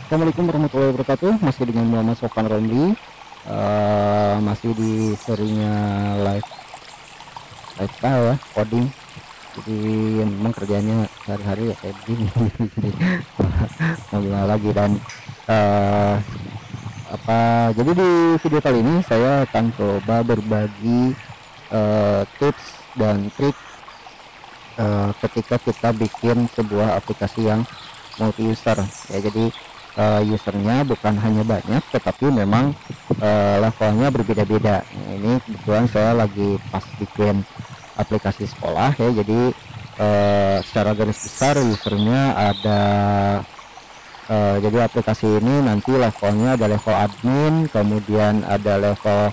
Assalamualaikum warahmatullahi wabarakatuh. Masih dengan Muhammad Sofan Romli. Masih di serinya live lifestyle ya, coding. Jadi memang kerjanya sehari-hari ya kayak begini. Jadi mau gimana lagi dan eh jadi di video kali ini saya akan coba berbagi tips dan trik ketika kita bikin sebuah aplikasi yang multi user ya. Jadi usernya bukan hanya banyak tetapi memang levelnya berbeda-beda. Nah, ini kebetulan saya lagi pas bikin aplikasi sekolah ya. Jadi secara garis besar usernya ada jadi aplikasi ini nanti levelnya ada level admin, kemudian ada level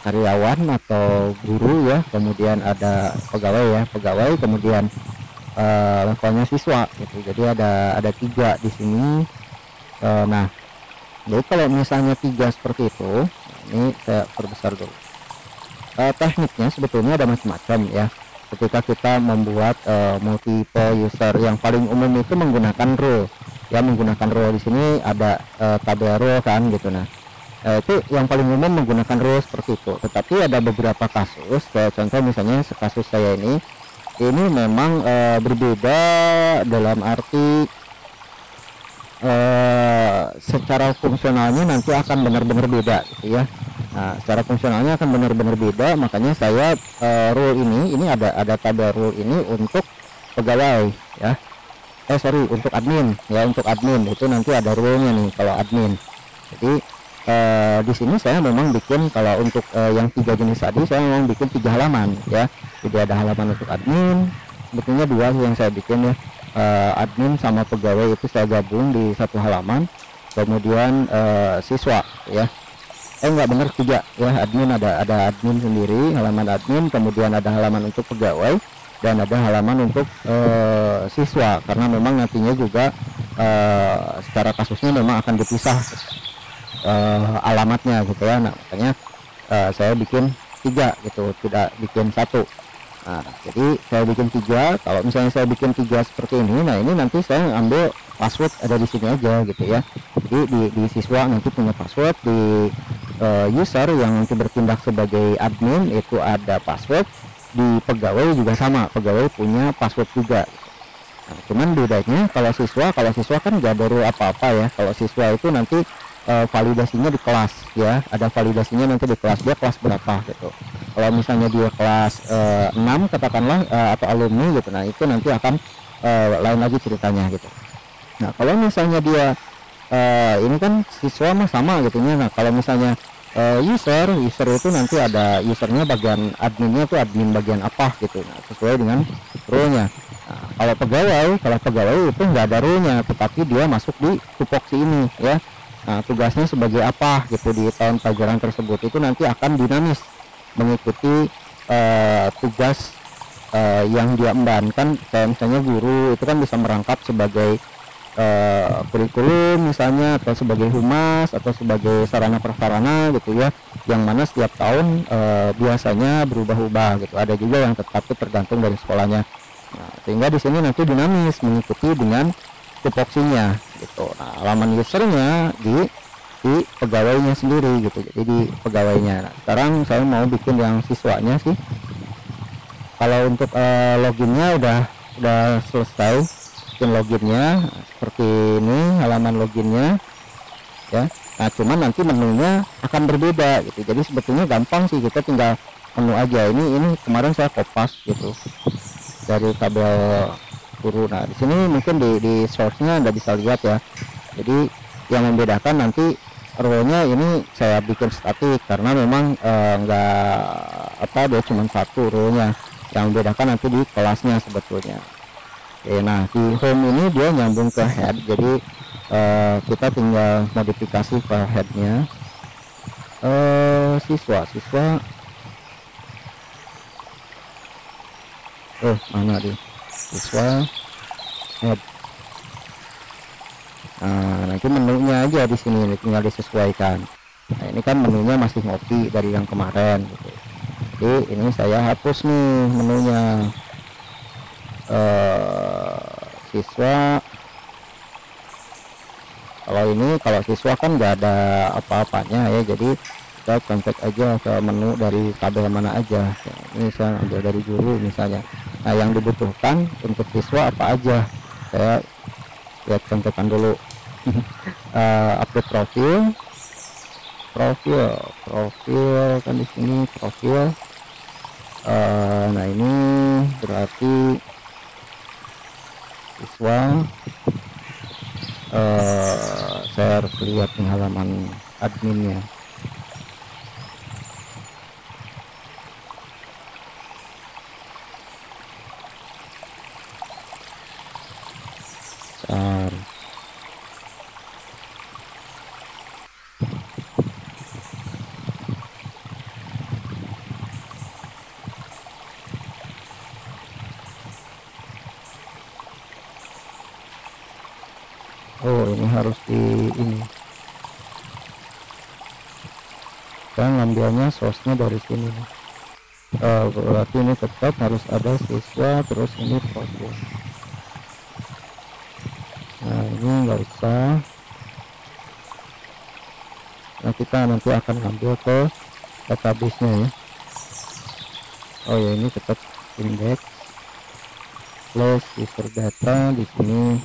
karyawan atau guru ya, kemudian ada pegawai, kemudian levelnya siswa gitu. Jadi ada tiga di sini. Nah, jadi kalau misalnya tiga seperti itu, ini saya perbesar dulu. Tekniknya sebetulnya ada macam-macam ya. Ketika kita membuat multiple user, yang paling umum itu menggunakan role ya, menggunakan role. Di sini ada tabel role kan gitu. Nah, itu yang paling umum menggunakan role seperti itu. Tetapi ada beberapa kasus, kayak contoh misalnya kasus saya ini memang berbeda dalam arti secara fungsionalnya nanti akan benar-benar beda gitu ya. Nah, secara fungsionalnya akan benar-benar beda, makanya saya rule ini ada tabel rule ini untuk pegawai ya. Sorry, untuk admin ya, untuk admin itu nanti ada rule-nya nih kalau admin. Jadi di sini saya memang bikin, kalau untuk yang tiga jenis tadi saya memang bikin 3 halaman ya. Jadi ada halaman untuk admin, sebetulnya dua yang saya bikin ya. Admin sama pegawai itu saya gabung di satu halaman. Kemudian siswa ya, enggak bener, tiga ya. Admin ada admin sendiri, halaman admin, kemudian ada halaman untuk pegawai, dan ada halaman untuk siswa, karena memang nantinya juga secara kasusnya memang akan dipisah alamatnya gitu ya. Nah, makanya saya bikin tiga gitu, tidak bikin satu. Nah, jadi saya bikin tiga. Kalau misalnya saya bikin tiga seperti ini, nah ini nanti saya ambil password ada di sini aja gitu ya. Jadi di siswa nanti punya password, di user yang nanti bertindak sebagai admin itu ada password, di pegawai juga sama, pegawai punya password juga. Nah, cuman bedanya kalau siswa kan nggak ada apa-apa ya. Kalau siswa itu nanti validasinya di kelas ya, ada validasinya nanti di kelas, dia kelas berapa gitu. Kalau misalnya dia kelas 6 katakanlah, atau alumni gitu, nah itu nanti akan lain lagi ceritanya gitu. Nah, kalau misalnya dia ini kan siswa mah sama gitu ya. Nah, kalau misalnya user itu nanti ada usernya, bagian adminnya itu admin bagian apa gitu, nah, sesuai dengan role-nya. Nah, kalau pegawai itu nggak ada role-nya, tetapi dia masuk di tupoksi ini ya. Nah, tugasnya sebagai apa gitu di tahun pelajaran tersebut itu nanti akan dinamis mengikuti tugas yang dia embankan. Kayak misalnya guru itu kan bisa merangkap sebagai kurikulum misalnya, atau sebagai humas, atau sebagai sarana prasarana gitu ya, yang mana setiap tahun biasanya berubah-ubah gitu. Ada juga yang tetap, itu tergantung dari sekolahnya. Nah, sehingga di sini nanti dinamis mengikuti dengan tupoksinya gitu. Nah, halaman usernya di pegawainya sendiri gitu, jadi di pegawainya. Nah, sekarang saya mau bikin yang siswanya sih. Kalau untuk loginnya udah selesai bikin loginnya. Nah, seperti ini halaman loginnya ya. Nah, cuman nanti menunya akan berbeda gitu. Jadi sebetulnya gampang sih, kita tinggal menu aja. Ini kemarin saya kopas gitu dari tabel guru. Nah, di sini mungkin di source-nya Anda bisa lihat ya. Jadi yang membedakan nanti row-nya ini saya bikin statik karena memang enggak dia cuma satu row-nya. Yang membedakan nanti di kelasnya sebetulnya. Oke, nah di home ini dia nyambung ke head, jadi kita tinggal modifikasi ke headnya. Siswa mana di siswa head. Nah, nanti menunya aja di sini tinggal disesuaikan. Nah, ini kan menunya masih ngopi dari yang kemarin gitu. Jadi ini saya hapus nih menunya. Siswa Kalau ini, kalau siswa kan nggak ada apa-apanya ya, jadi kita contek aja ke menu dari tabel mana aja. Ya, ini saya ambil dari guru misalnya. Nah, yang dibutuhkan untuk siswa apa aja, saya lihat contekan dulu. Update profil kan di sini profil. Nah, ini berarti siswa, saya harus lihat nih halaman adminnya. Bentar. Oh, ini harus di ini, saya ngambilnya source-nya dari sini nih. Berarti ini tetap harus ada siswa, terus ini profil. Nah, ini nggak usah. Nah, kita nanti akan ngambil ke database-nya ya. Oh ya, ini tetap index plus user data. Di sini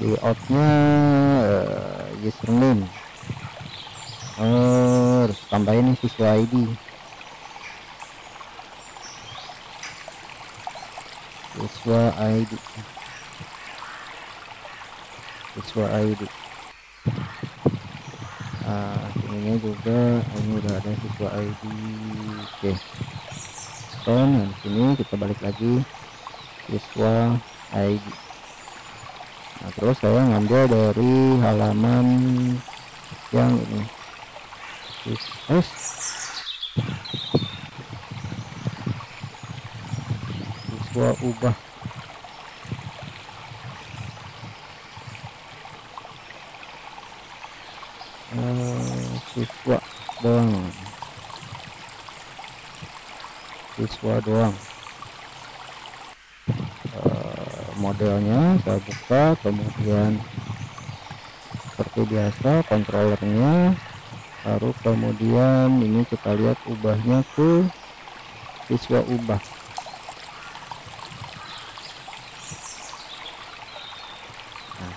di out-nya username, harus tambahin siswa ID, siswa ID, siswa ID. Ininya juga, ini udah ada siswa ID. Oke, nah di sini kita balik lagi siswa ID. Nah, terus saya ngambil dari halaman yang ini, siswa ubah. Siswa doang, siswa doang. Modelnya saya buka, kemudian seperti biasa controllernya, baru kemudian ini kita lihat ubahnya ke siswa ubah. Nah,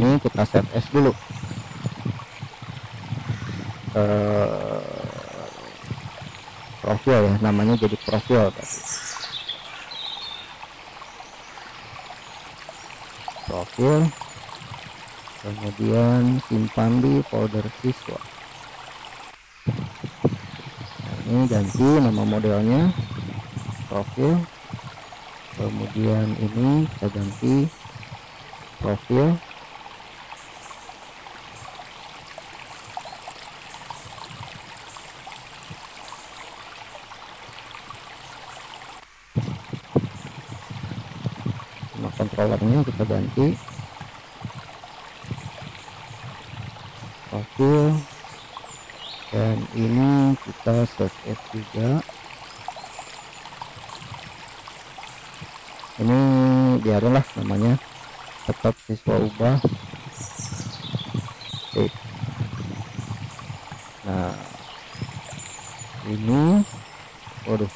ini kita set as dulu. Profil ya, namanya jadi profil tadi. Profil, kemudian simpan di folder siswa. Nah, ini ganti nama modelnya profil, kemudian ini kita ganti profil, nah controllernya kita ganti profil, dan ini kita save as juga. Ini biarlah namanya tetap siswa ubah. Oke. Nah, ini waduh,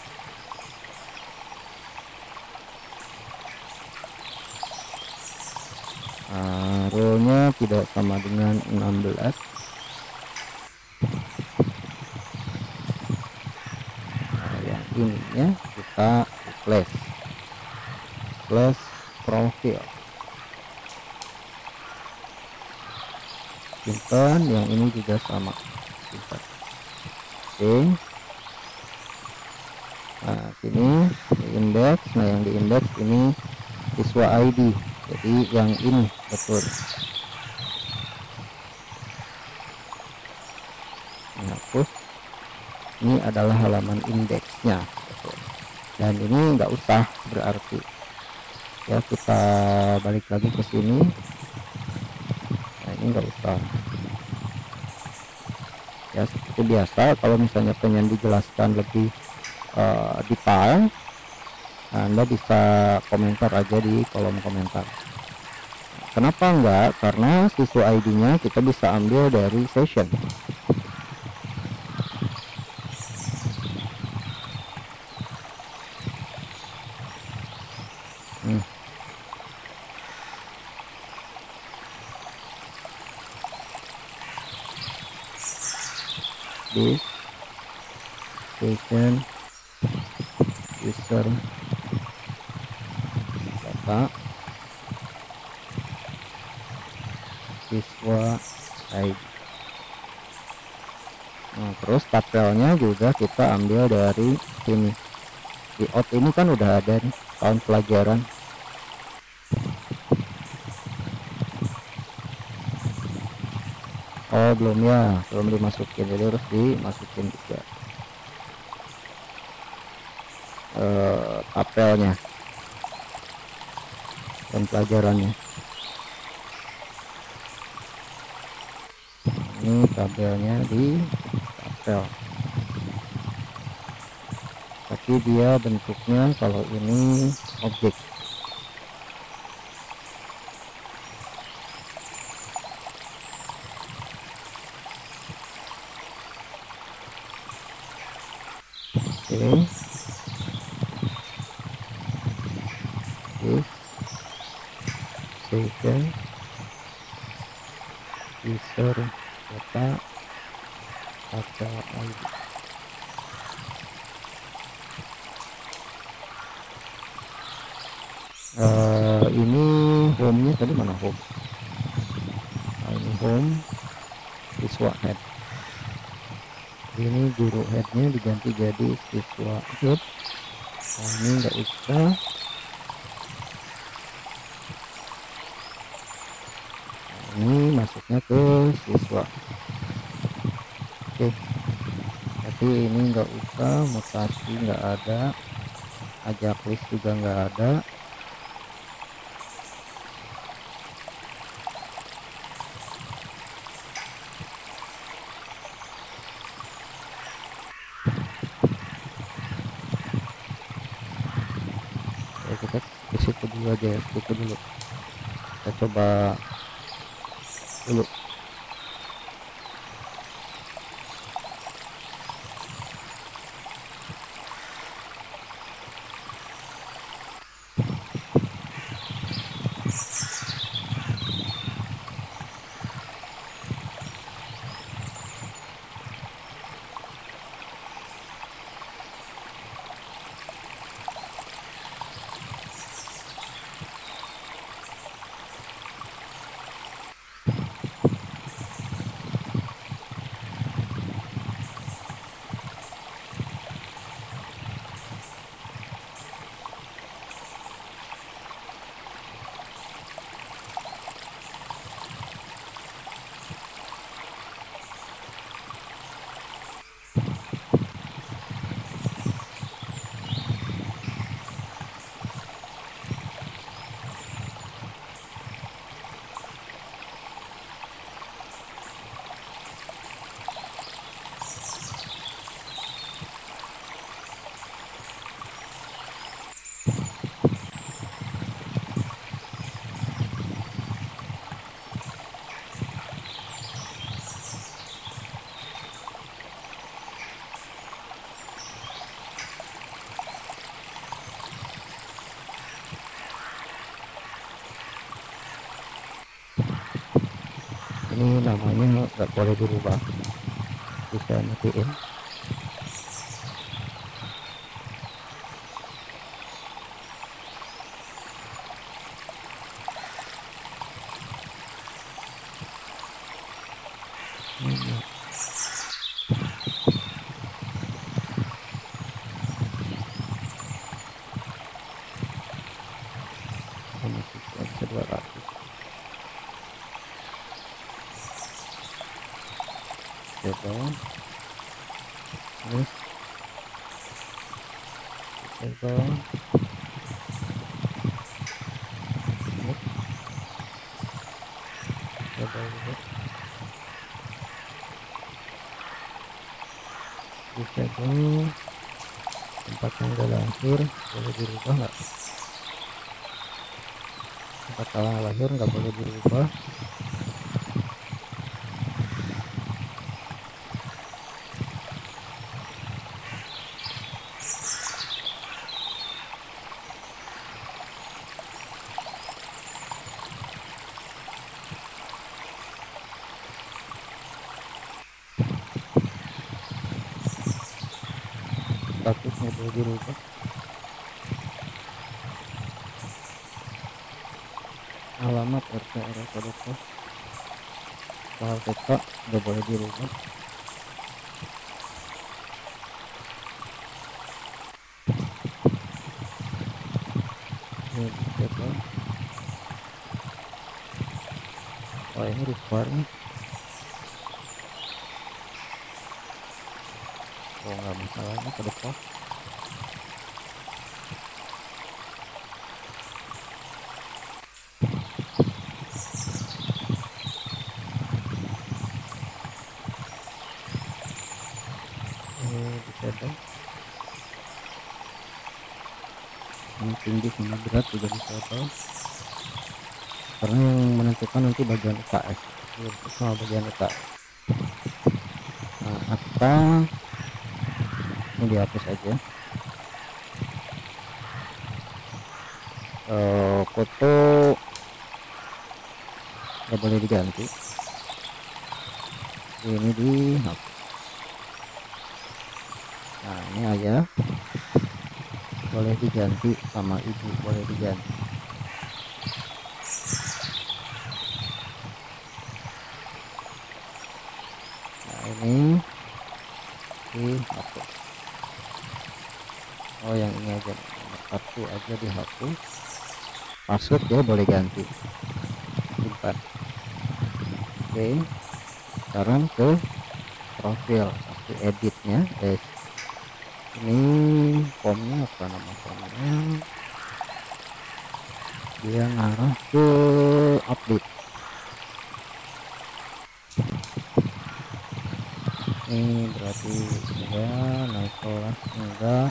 row-nya tidak sama dengan 16. Nah, yang ininya kita replace plus profil, simpan. Yang ini juga sama, simpan. Oke. Nah, sini di index. Nah, yang di index ini siswa ID, jadi yang ini betul. Hapus. Ini adalah halaman indeksnya, betul. Dan ini nggak usah berarti ya, kita balik lagi ke sini. Nah, ini nggak usah ya, seperti biasa. Kalau misalnya pengen dijelaskan lebih detail, Anda bisa komentar aja di kolom komentar. Kenapa enggak? Karena siswa ID-nya kita bisa ambil dari session. This session user data siswa ID. Nah, terus tabelnya juga kita ambil dari sini. Di out ini kan udah ada nih tahun pelajaran. Oh belum ya, belum dimasukin, jadi harus dimasukin juga tabelnya dan pelajarannya. Ini tabelnya di tabel, tapi dia bentuknya kalau ini objek. Oke. This session user data tabel ID. Ini home-nya tadi mana home? Nah, ini home siswa head. Ini guru headnya diganti jadi siswa head. Nah, ini nggak usah. Nah, ini masuknya ke siswa. Oke, tapi ini nggak usah, mutasi nggak ada, ajak list juga nggak ada. Kita ke situ dulu aja ya, situ dulu kita coba dulu. Ini namanya nggak boleh dirubah, bisa matiin. Bisa 200. Coba terus coba coba bisa dong. Tempat tanggal lahir boleh dirubah nggak? Tempat tanggal lahir nggak boleh dirubah. Status nggak boleh dirubah. Alamat RT RW kode pos soal TK nggak boleh dirubah. Ini disable. Oh ini require nih. Oh nggak masalah, ini kode pos. Ini disable. Ini tinggi sama berat juga disable, karena yang menentukan nanti bagian UKS itu sama bagian UKS. Nah, akta ini dihapus aja. Foto nggak boleh diganti, ini dihapus. Nah ini ayah boleh diganti, sama ibu boleh diganti. Nah ini dihapus. Oh yang ini aja, nomor kartu aja dihapus. Password ya boleh ganti, simpan. Oke, sekarang ke profil, aku editnya ini formnya apa, nama formnya dia ngarah ke update. Ini berarti ya naik kelas enggak,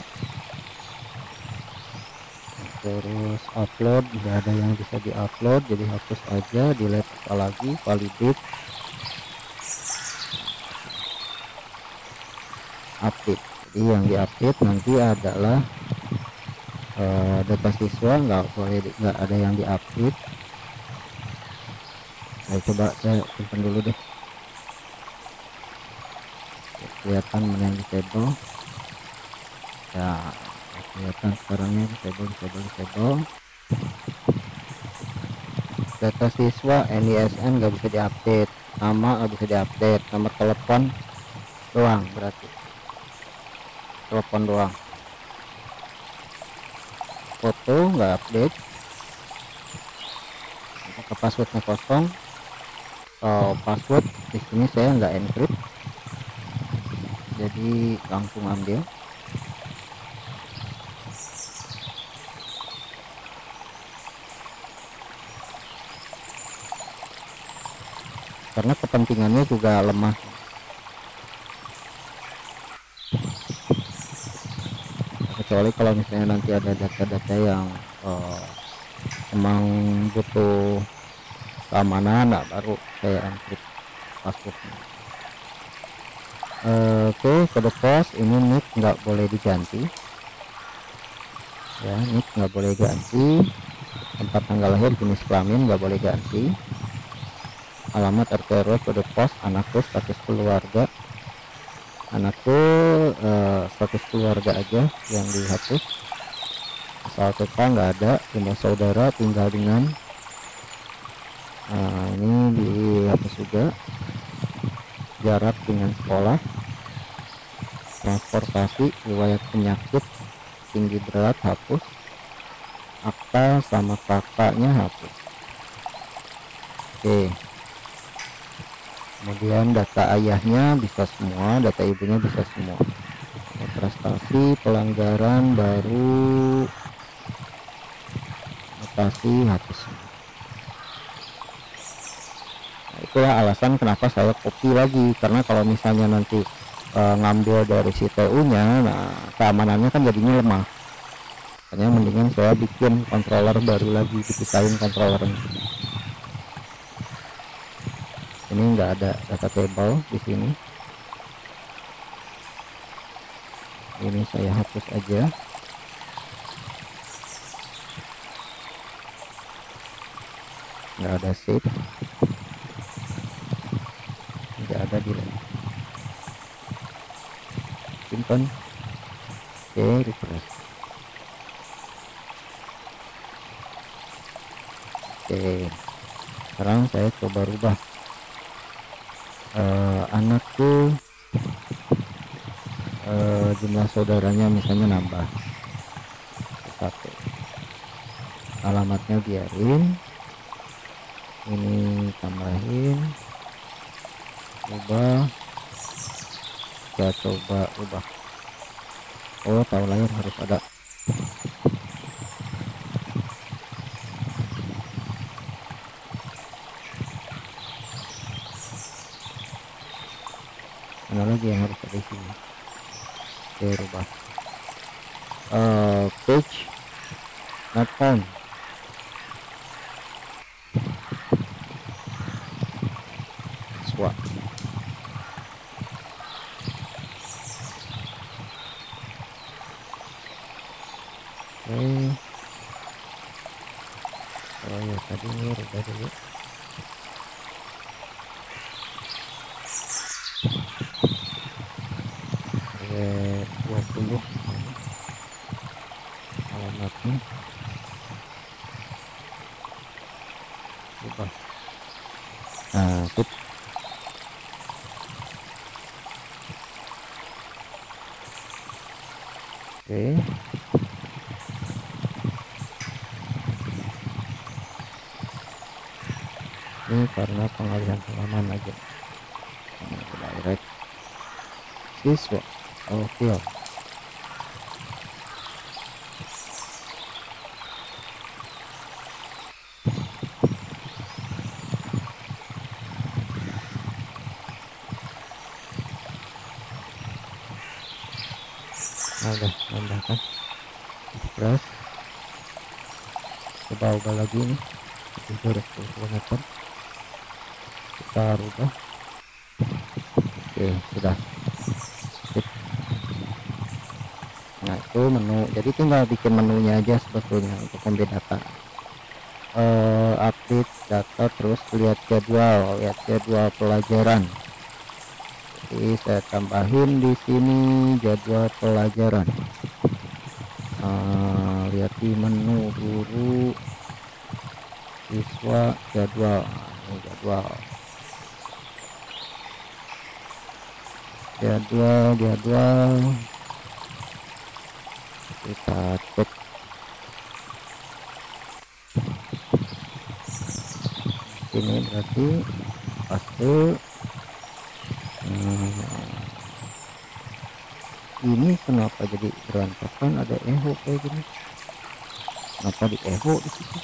terus upload tidak ada yang bisa diupload, jadi hapus aja, delete apalagi, validate, update. Jadi yang diupdate nanti adalah data siswa, nggak ada yang diupdate. Saya coba saya simpan dulu deh, kelihatan mana yang disable ya, kelihatan sekarangnya disable. Data siswa NISN nggak bisa diupdate, nama nggak bisa diupdate, nomor telepon doang, berarti telepon doang. Foto nggak update, ke passwordnya kosong. Password di sini saya nggak encrypt, jadi langsung ambil. Karena kepentingannya juga lemah, kecuali kalau misalnya nanti ada data-data yang emang butuh keamanan, nah baru saya encrypt passwordnya. Oke, kode pos ini nick nggak boleh diganti ya, nick nggak boleh ganti. Tempat tanggal lahir, jenis kelamin nggak boleh ganti. Alamat RT RW kode pos, anakku status keluarga, anakku status keluarga aja yang dihapus. Asal TK nggak ada, jumlah saudara tinggal dengan ini dihapus juga. Jarak dengan sekolah, transportasi, riwayat penyakit, tinggi berat hapus, akta sama kakaknya hapus. Oke, kemudian data ayahnya bisa semua, data ibunya bisa semua. Prestasi, pelanggaran baru, mutasi hapus. Nah, itulah alasan kenapa saya copy lagi, karena kalau misalnya nanti ngambil dari si TU nya, nah keamanannya kan jadinya lemah. makanya mendingan saya bikin controller baru lagi, dipisahin controllernya. Ini nggak ada data table di sini, ini saya hapus aja. Nggak ada save, nggak ada delete, simpan. Oke, refresh. Oke, sekarang saya coba rubah anakku, jumlah saudaranya misalnya nambah satu, alamatnya biarin, ini tambahin, ubah, kita coba ubah. Oh, tahu lahir harus ada. Mana lagi yang harus ada di sini? Oke, rubah page not found. Swap. Oke, oh ya tadi ini rubah dulu. Oke, 20 alamatnya rubah. Nah, sip. Oke, ini karena pengalihan halaman aja. Direct siswa field. Nah, udah tambahkan express, coba ubah lagi nih, itu 20 km kita rubah. Oke, sudah. Sip. Nah, itu menu, jadi tinggal bikin menunya aja sebetulnya untuk membedakan update data, terus lihat jadwal pelajaran. Jadi saya tambahin di sini jadwal pelajaran. Lihat di menu guru, siswa, jadwal. Ini jadwal kita cek. Ini berarti paste. Ini kenapa jadi berantakan, ada echo kayak gini, kenapa di echo di situ?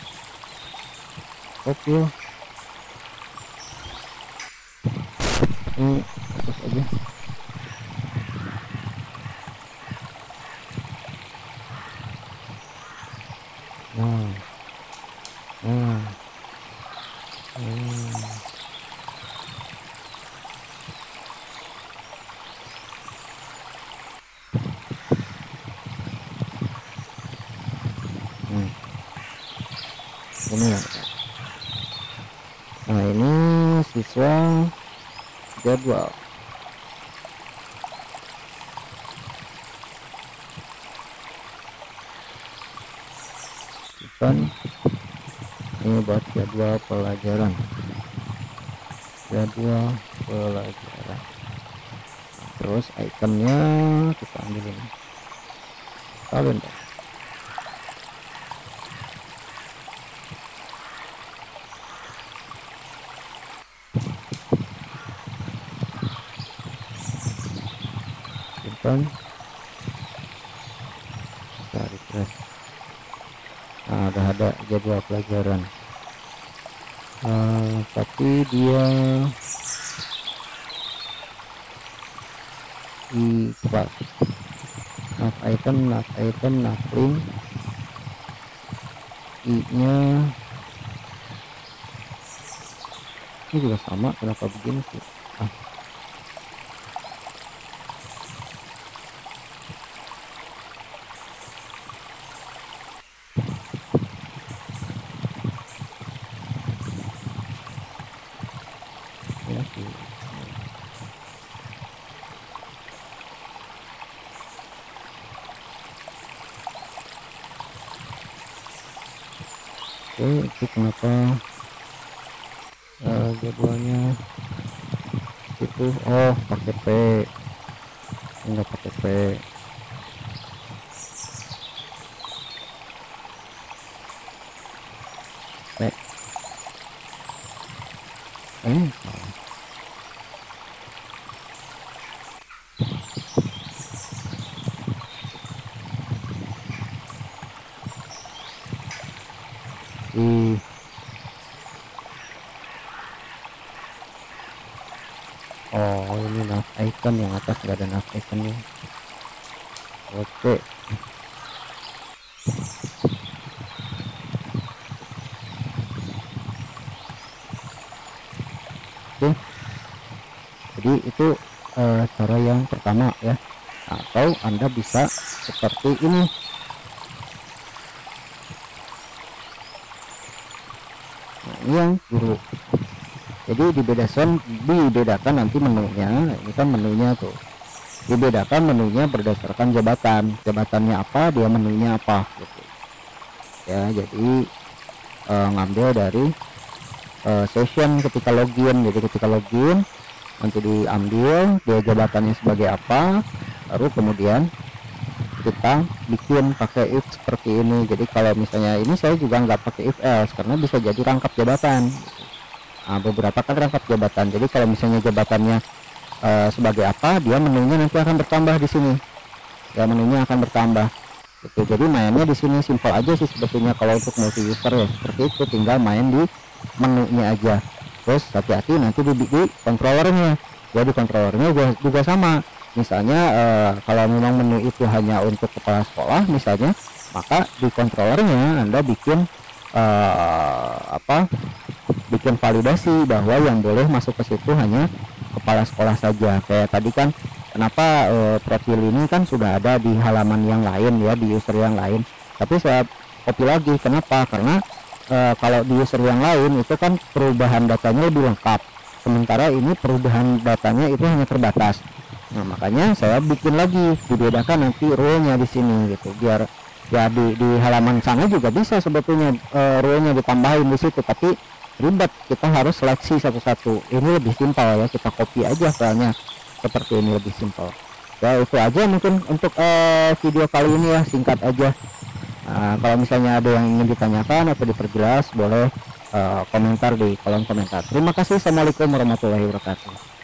Oke, ini hapus aja. Nah, ini ya. Nah, ini siswa jadwal. Ini buat jadwal pelajaran. Terus itemnya kita ambilin kalender. Simpan, kita refresh. Nah, udah ada jadwal pelajaran, tapi dia equal not item, not link, I nya ini juga sama, kenapa begini sih? Ya sih. Oke, itu kenapa jadwalnya itu, oh pakai P, enggak pakai P. Salah. Oh ini nav icon, yang atas nggak ada nav iconnya. Oke. Oke, jadi itu cara yang pertama ya, atau Anda bisa seperti ini. Nah, ini yang guru. Jadi dibedakan nanti menunya. Ini kan menunya tuh, dibedakan menunya berdasarkan jabatannya apa, dia menunya apa gitu ya. Jadi ngambil dari session ketika login. Jadi ketika login nanti diambil dia jabatannya sebagai apa, baru kemudian kita bikin pakai if seperti ini. Jadi kalau misalnya ini saya juga nggak pakai if else karena bisa jadi rangkap jabatan. Nah, beberapa kan rangkap jabatan. Jadi kalau misalnya jabatannya sebagai apa, dia menunya nanti akan bertambah di sini. Ya, menunya akan bertambah. Gitu. Jadi mainnya di sini simpel aja sih sebetulnya kalau untuk multi user ya. Seperti itu, tinggal main di menunya aja. Terus hati-hati nanti di controllernya. Jadi controllernya juga sama. Misalnya kalau memang menu itu hanya untuk kepala sekolah misalnya, maka di controllernya Anda bikin bikin validasi bahwa yang boleh masuk ke situ hanya kepala sekolah saja. Kayak tadi kan kenapa profil ini kan sudah ada di halaman yang lain ya, di user yang lain, tapi saya copy lagi. Kenapa? Karena kalau di user yang lain itu kan perubahan datanya lebih lengkap, sementara ini perubahan datanya itu hanya terbatas. Nah makanya saya bikin lagi, dibedakan nanti role-nya di sini gitu, biar ya di halaman sana juga bisa sebetulnya role-nya ditambahin di situ, tapi ribet, kita harus seleksi satu-satu. Ini lebih simpel ya, kita copy aja filenya seperti ini, lebih simpel ya. Itu aja mungkin untuk video kali ini ya, singkat aja. Kalau misalnya ada yang ingin ditanyakan atau diperjelas, boleh komentar di kolom komentar. Terima kasih. Assalamualaikum warahmatullahi wabarakatuh.